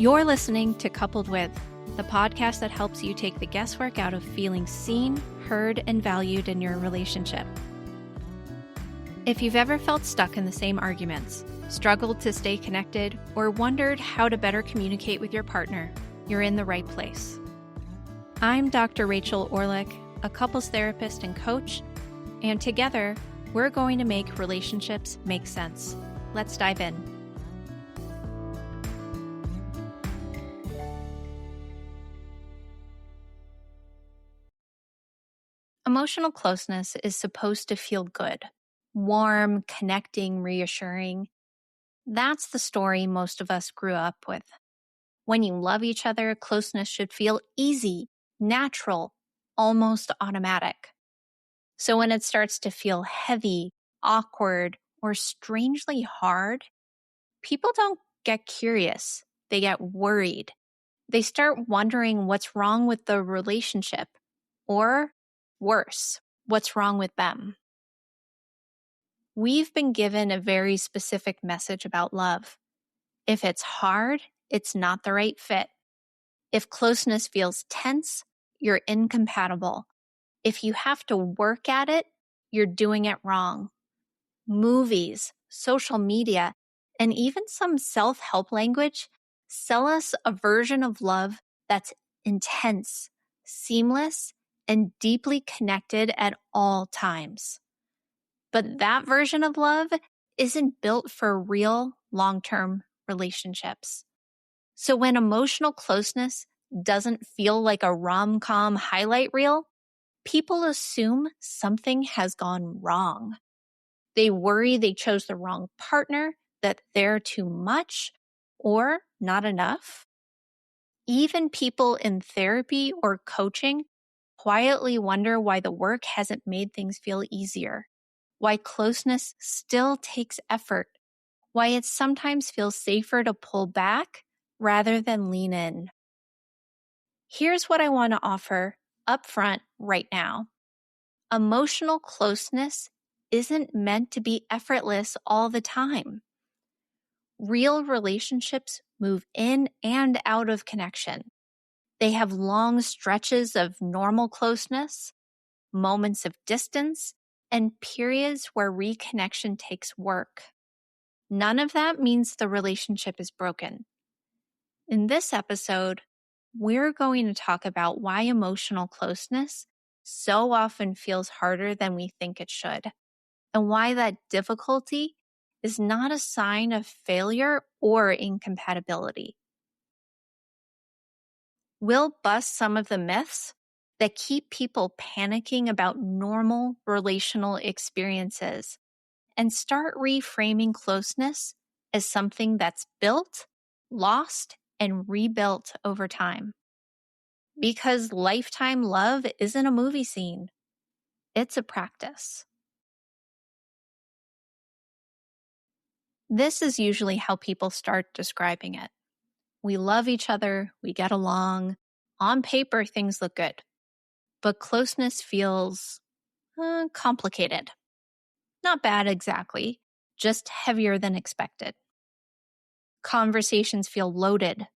You're listening to Coupled With, the podcast that helps you take the guesswork out of feeling seen, heard, and valued in your relationship. If you've ever felt stuck in the same arguments, struggled to stay connected, or wondered how to better communicate with your partner, you're in the right place. I'm Dr. Rachel Orlick, a couples therapist and coach, and together, we're going to make relationships make sense. Let's dive in. Emotional closeness is supposed to feel good, warm, connecting, reassuring. That's the story most of us grew up with. When you love each other, closeness should feel easy, natural, almost automatic. So when it starts to feel heavy, awkward, or strangely hard, people don't get curious. They get worried. They start wondering what's wrong with the relationship, or worse, what's wrong with them. We've been given a very specific message about love. If it's hard, it's not the right fit. If closeness feels tense, you're incompatible. If you have to work at it, you're doing it wrong. Movies, social media, and even some self-help language sell us a version of love that's intense, seamless, and deeply connected at all times. But that version of love isn't built for real long-term relationships. So when emotional closeness doesn't feel like a rom-com highlight reel, people assume something has gone wrong. They worry they chose the wrong partner, that they're too much or not enough. Even people in therapy or coaching quietly wonder why the work hasn't made things feel easier, why closeness still takes effort, why it sometimes feels safer to pull back rather than lean in. Here's what I want to offer upfront right now. Emotional closeness isn't meant to be effortless all the time. Real relationships move in and out of connection. They have long stretches of normal closeness, moments of distance, and periods where reconnection takes work. None of that means the relationship is broken. In this episode, we're going to talk about why emotional closeness so often feels harder than we think it should, and why that difficulty is not a sign of failure or incompatibility. We'll bust some of the myths that keep people panicking about normal relational experiences and start reframing closeness as something that's built, lost, and rebuilt over time. Because lifetime love isn't a movie scene. It's a practice. This is usually how people start describing it. We love each other, we get along. On paper, things look good. But closeness feels complicated. Not bad exactly, just heavier than expected. Conversations feel loaded.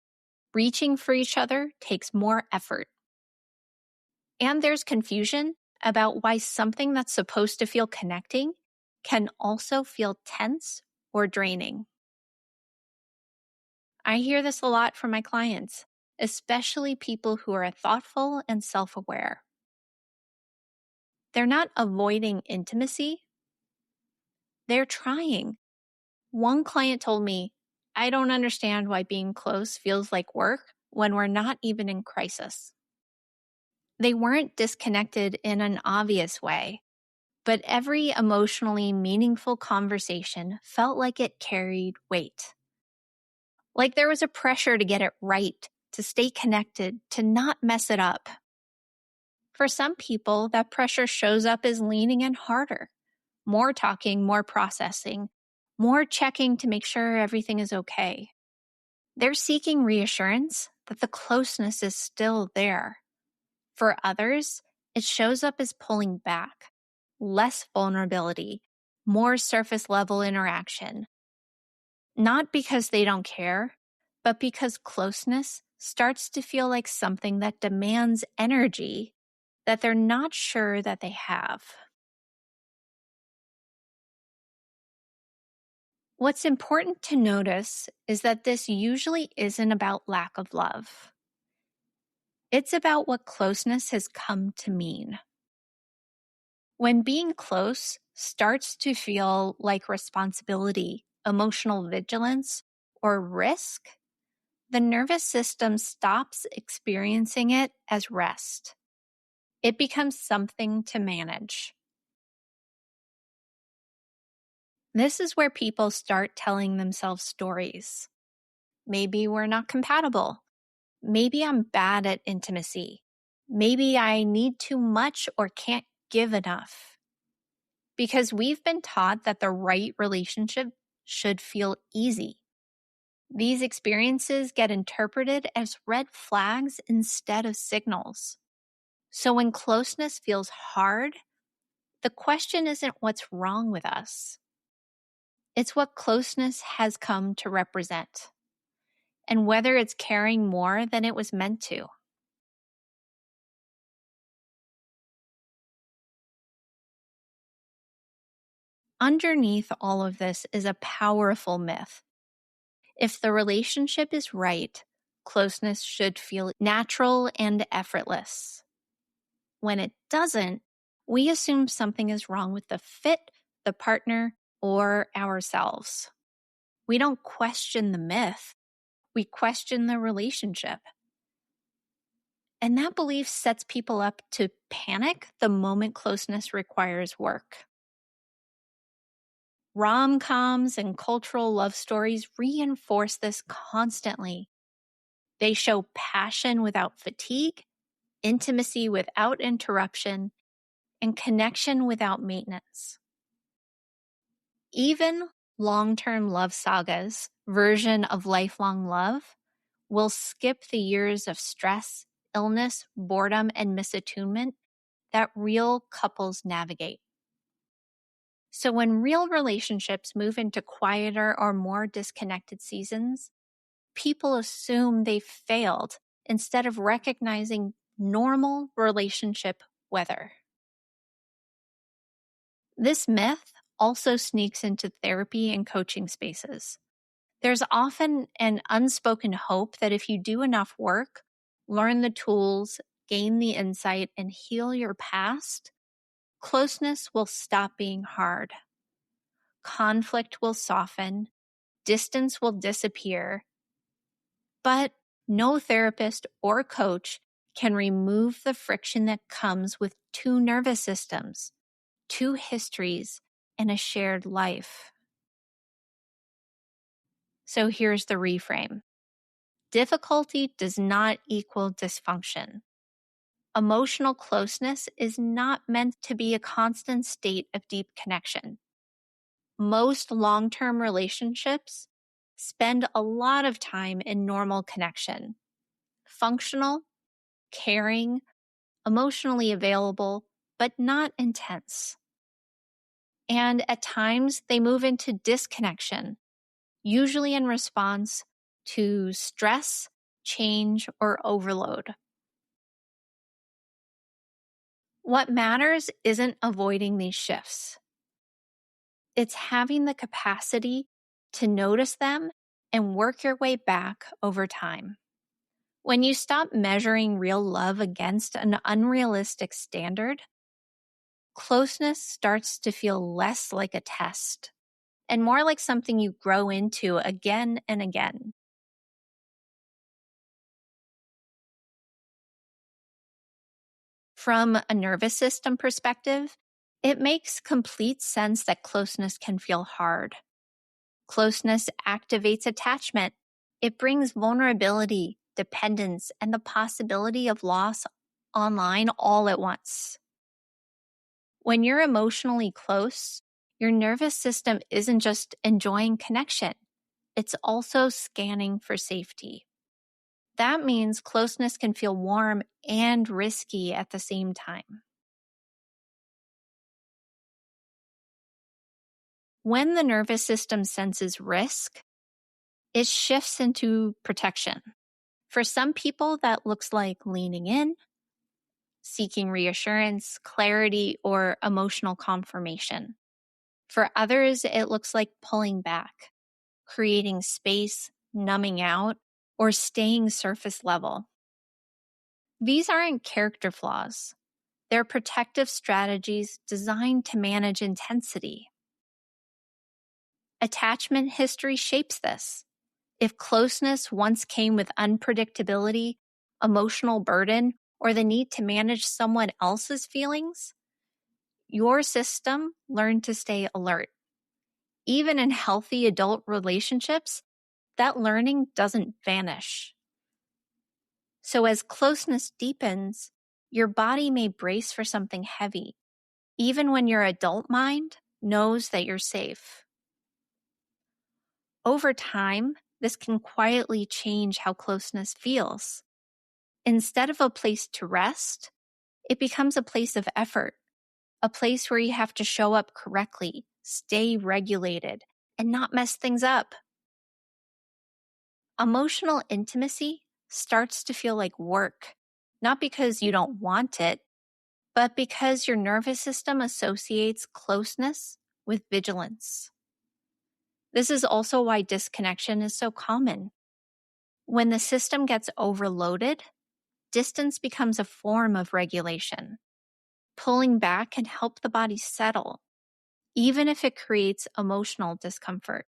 Reaching for each other takes more effort. And there's confusion about why something that's supposed to feel connecting can also feel tense or draining. I hear this a lot from my clients, especially people who are thoughtful and self-aware. They're not avoiding intimacy. They're trying. One client told me, I don't understand why being close feels like work when we're not even in crisis. They weren't disconnected in an obvious way, but every emotionally meaningful conversation felt like it carried weight. Like there was a pressure to get it right, to stay connected, to not mess it up. For some people, that pressure shows up as leaning in harder, more talking, more processing, more checking to make sure everything is okay. They're seeking reassurance that the closeness is still there. For others, it shows up as pulling back, less vulnerability, more surface level interaction. Not because they don't care, but because closeness starts to feel like something that demands energy that they're not sure that they have. What's important to notice is that this usually isn't about lack of love. It's about what closeness has come to mean. When being close starts to feel like responsibility, emotional vigilance, or risk, the nervous system stops experiencing it as rest. It becomes something to manage. This is where people start telling themselves stories. Maybe we're not compatible. Maybe I'm bad at intimacy. Maybe I need too much or can't give enough. Because we've been taught that the right relationship should feel easy. These experiences get interpreted as red flags instead of signals. So when closeness feels hard, the question isn't what's wrong with us. It's what closeness has come to represent, and whether it's carrying more than it was meant to. Underneath all of this is a powerful myth. If the relationship is right, closeness should feel natural and effortless. When it doesn't, we assume something is wrong with the fit, the partner, or ourselves. We don't question the myth, we question the relationship. And that belief sets people up to panic the moment closeness requires work. Rom-coms and cultural love stories reinforce this constantly. They show passion without fatigue, intimacy without interruption, and connection without maintenance. Even long-term love sagas, version of lifelong love, will skip the years of stress, illness, boredom, and misattunement that real couples navigate. So when real relationships move into quieter or more disconnected seasons, people assume they've failed instead of recognizing normal relationship weather. This myth also sneaks into therapy and coaching spaces. There's often an unspoken hope that if you do enough work, learn the tools, gain the insight, and heal your past, closeness will stop being hard. Conflict will soften, distance will disappear, but no therapist or coach can remove the friction that comes with two nervous systems, two histories, and a shared life. So here's the reframe. Difficulty does not equal dysfunction. Emotional closeness is not meant to be a constant state of deep connection. Most long-term relationships spend a lot of time in normal connection. Functional, caring, emotionally available, but not intense. And at times, they move into disconnection, usually in response to stress, change, or overload. What matters isn't avoiding these shifts. It's having the capacity to notice them and work your way back over time. When you stop measuring real love against an unrealistic standard, closeness starts to feel less like a test and more like something you grow into again and again. From a nervous system perspective, it makes complete sense that closeness can feel hard. Closeness activates attachment. It brings vulnerability, dependence, and the possibility of loss online all at once. When you're emotionally close, your nervous system isn't just enjoying connection, it's also scanning for safety. That means closeness can feel warm and risky at the same time. When the nervous system senses risk, It shifts into protection. For some people, that looks like leaning in, seeking reassurance, clarity, or emotional confirmation. For others, it looks like pulling back, creating space, numbing out, or staying surface level. These aren't character flaws. They're protective strategies designed to manage intensity. Attachment history shapes this. If closeness once came with unpredictability, emotional burden, or the need to manage someone else's feelings, your system learned to stay alert. Even in healthy adult relationships, that learning doesn't vanish. So as closeness deepens, your body may brace for something heavy, even when your adult mind knows that you're safe. Over time, this can quietly change how closeness feels. Instead of a place to rest, it becomes a place of effort, a place where you have to show up correctly, stay regulated, and not mess things up. Emotional intimacy starts to feel like work, not because you don't want it, but because your nervous system associates closeness with vigilance. This is also why disconnection is so common. When the system gets overloaded, distance becomes a form of regulation. Pulling back can help the body settle, even if it creates emotional discomfort.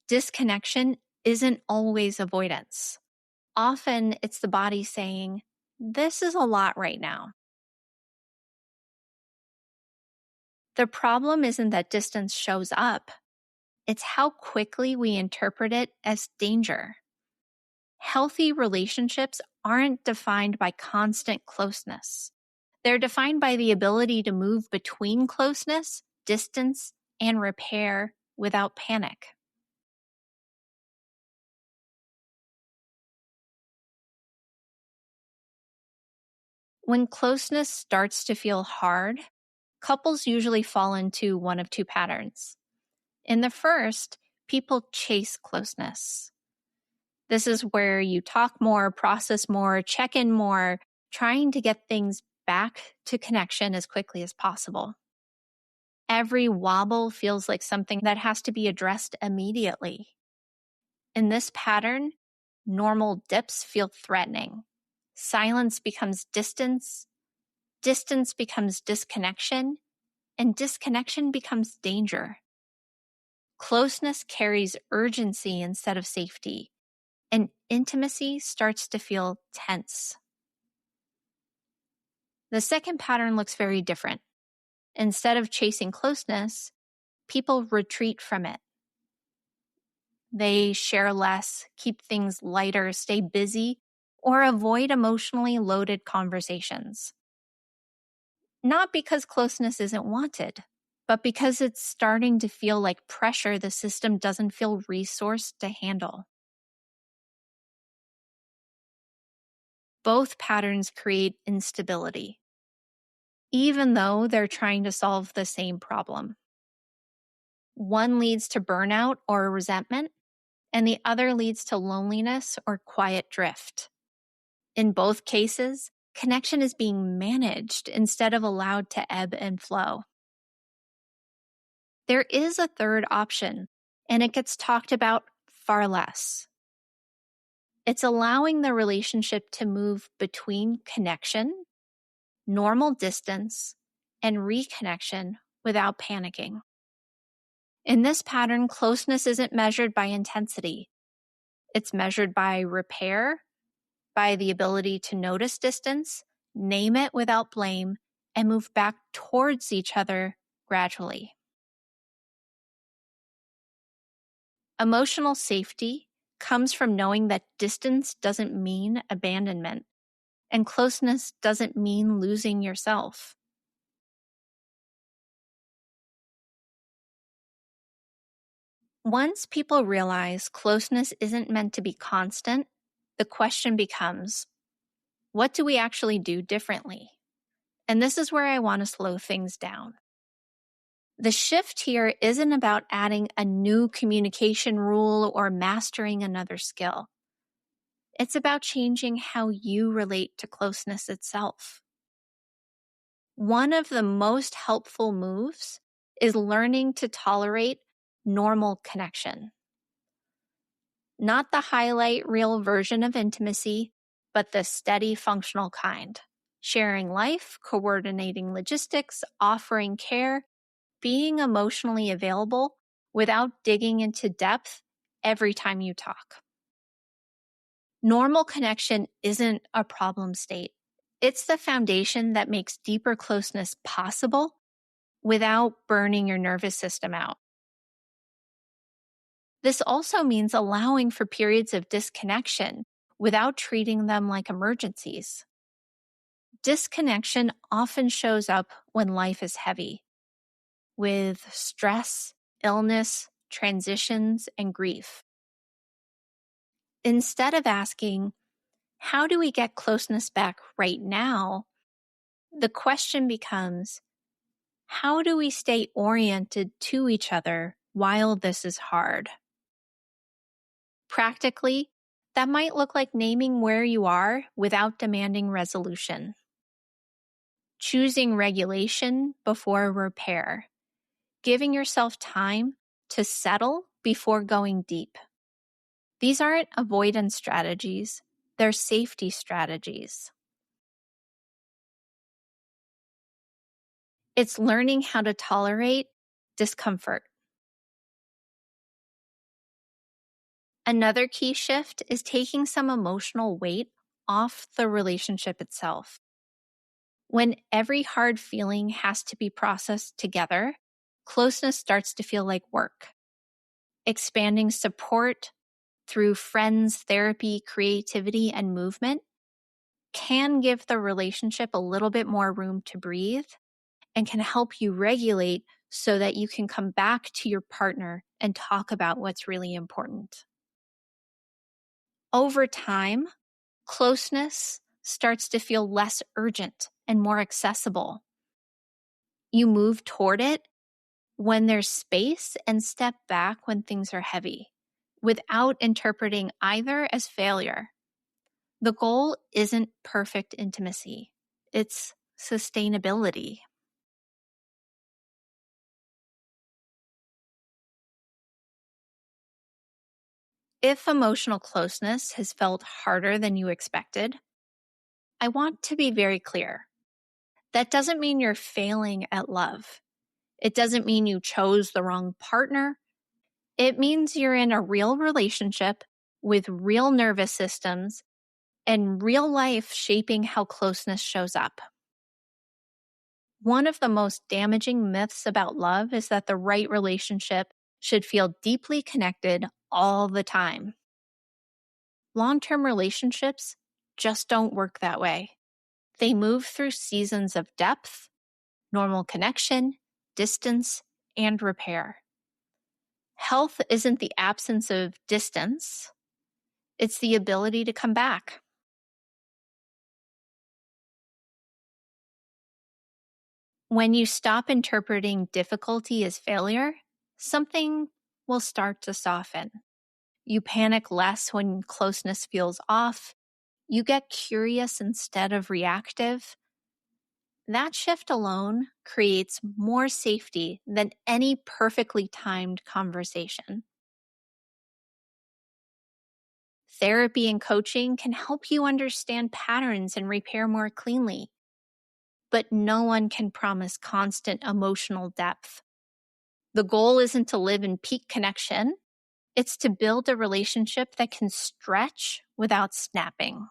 Disconnection isn't always avoidance. Often it's the body saying, "This is a lot right now." The problem isn't that distance shows up. It's how quickly we interpret it as danger. Healthy relationships aren't defined by constant closeness. They're defined by the ability to move between closeness, distance, and repair without panic. When closeness starts to feel hard, couples usually fall into one of two patterns. In the first, people chase closeness. This is where you talk more, process more, check in more, trying to get things back to connection as quickly as possible. Every wobble feels like something that has to be addressed immediately. In this pattern, normal dips feel threatening. Silence becomes distance, distance becomes disconnection, and disconnection becomes danger. Closeness carries urgency instead of safety, and intimacy starts to feel tense. The second pattern looks very different. Instead of chasing closeness, people retreat from it. They share less, keep things lighter, stay busy, or avoid emotionally loaded conversations. Not because closeness isn't wanted, but because it's starting to feel like pressure the system doesn't feel resourced to handle. Both patterns create instability, even though they're trying to solve the same problem. One leads to burnout or resentment, and the other leads to loneliness or quiet drift. In both cases, connection is being managed instead of allowed to ebb and flow. There is a third option, and it gets talked about far less. It's allowing the relationship to move between connection, normal distance, and reconnection without panicking. In this pattern, closeness isn't measured by intensity. It's measured by repair, by the ability to notice distance, name it without blame, and move back towards each other gradually. Emotional safety comes from knowing that distance doesn't mean abandonment, and closeness doesn't mean losing yourself. Once people realize closeness isn't meant to be constant, the question becomes, what do we actually do differently? And this is where I want to slow things down. The shift here isn't about adding a new communication rule or mastering another skill. It's about changing how you relate to closeness itself. One of the most helpful moves is learning to tolerate normal connection. Not the highlight reel version of intimacy, but the steady, functional kind. Sharing life, coordinating logistics, offering care, being emotionally available without digging into depth every time you talk. Normal connection isn't a problem state. It's the foundation that makes deeper closeness possible without burning your nervous system out. This also means allowing for periods of disconnection without treating them like emergencies. Disconnection often shows up when life is heavy, with stress, illness, transitions, and grief. Instead of asking, how do we get closeness back right now? The question becomes, how do we stay oriented to each other while this is hard? Practically, that might look like naming where you are without demanding resolution. Choosing regulation before repair. Giving yourself time to settle before going deep. These aren't avoidance strategies, they're safety strategies. It's learning how to tolerate discomfort. Another key shift is taking some emotional weight off the relationship itself. When every hard feeling has to be processed together, closeness starts to feel like work. Expanding support through friends, therapy, creativity, and movement can give the relationship a little bit more room to breathe and can help you regulate so that you can come back to your partner and talk about what's really important. Over time, closeness starts to feel less urgent and more accessible. You move toward it when there's space and step back when things are heavy, without interpreting either as failure. The goal isn't perfect intimacy, it's sustainability. If emotional closeness has felt harder than you expected, I want to be very clear. That doesn't mean you're failing at love. It doesn't mean you chose the wrong partner. It means you're in a real relationship with real nervous systems and real life shaping how closeness shows up. One of the most damaging myths about love is that the right relationship should feel deeply connected all the time. Long-term relationships just don't work that way. They move through seasons of depth, normal connection, distance, and repair. Health isn't the absence of distance. It's the ability to come back. When you stop interpreting difficulty as failure, something will start to soften. You panic less when closeness feels off. You get curious instead of reactive. That shift alone creates more safety than any perfectly timed conversation. Therapy and coaching can help you understand patterns and repair more cleanly, but no one can promise constant emotional depth. The goal isn't to live in peak connection. It's to build a relationship that can stretch without snapping.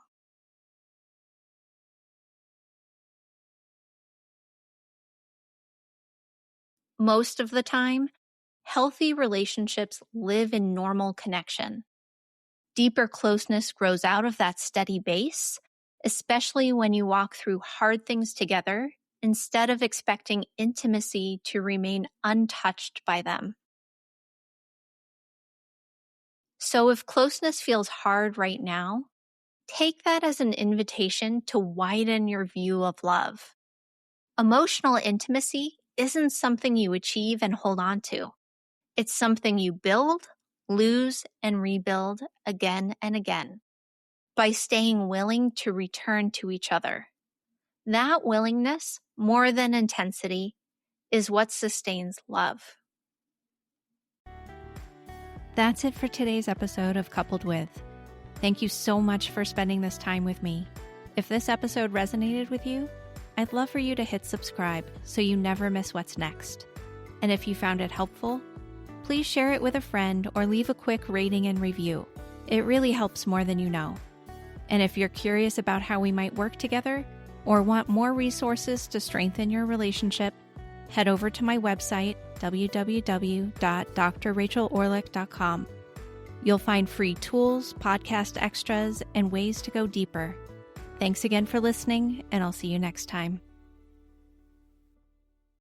Most of the time, healthy relationships live in normal connection. Deeper closeness grows out of that steady base, especially when you walk through hard things together instead of expecting intimacy to remain untouched by them. So if closeness feels hard right now, take that as an invitation to widen your view of love. Emotional intimacy isn't something you achieve and hold on to. It's something you build, lose, and rebuild again and again by staying willing to return to each other. That willingness, more than intensity, is what sustains love. That's it for today's episode of Coupled With. Thank you so much for spending this time with me. If this episode resonated with you, I'd love for you to hit subscribe so you never miss what's next. And if you found it helpful, please share it with a friend or leave a quick rating and review. It really helps more than you know. And if you're curious about how we might work together or want more resources to strengthen your relationship, head over to my website, www.drrachelorlick.com. You'll find free tools, podcast extras, and ways to go deeper. Thanks again for listening, and I'll see you next time.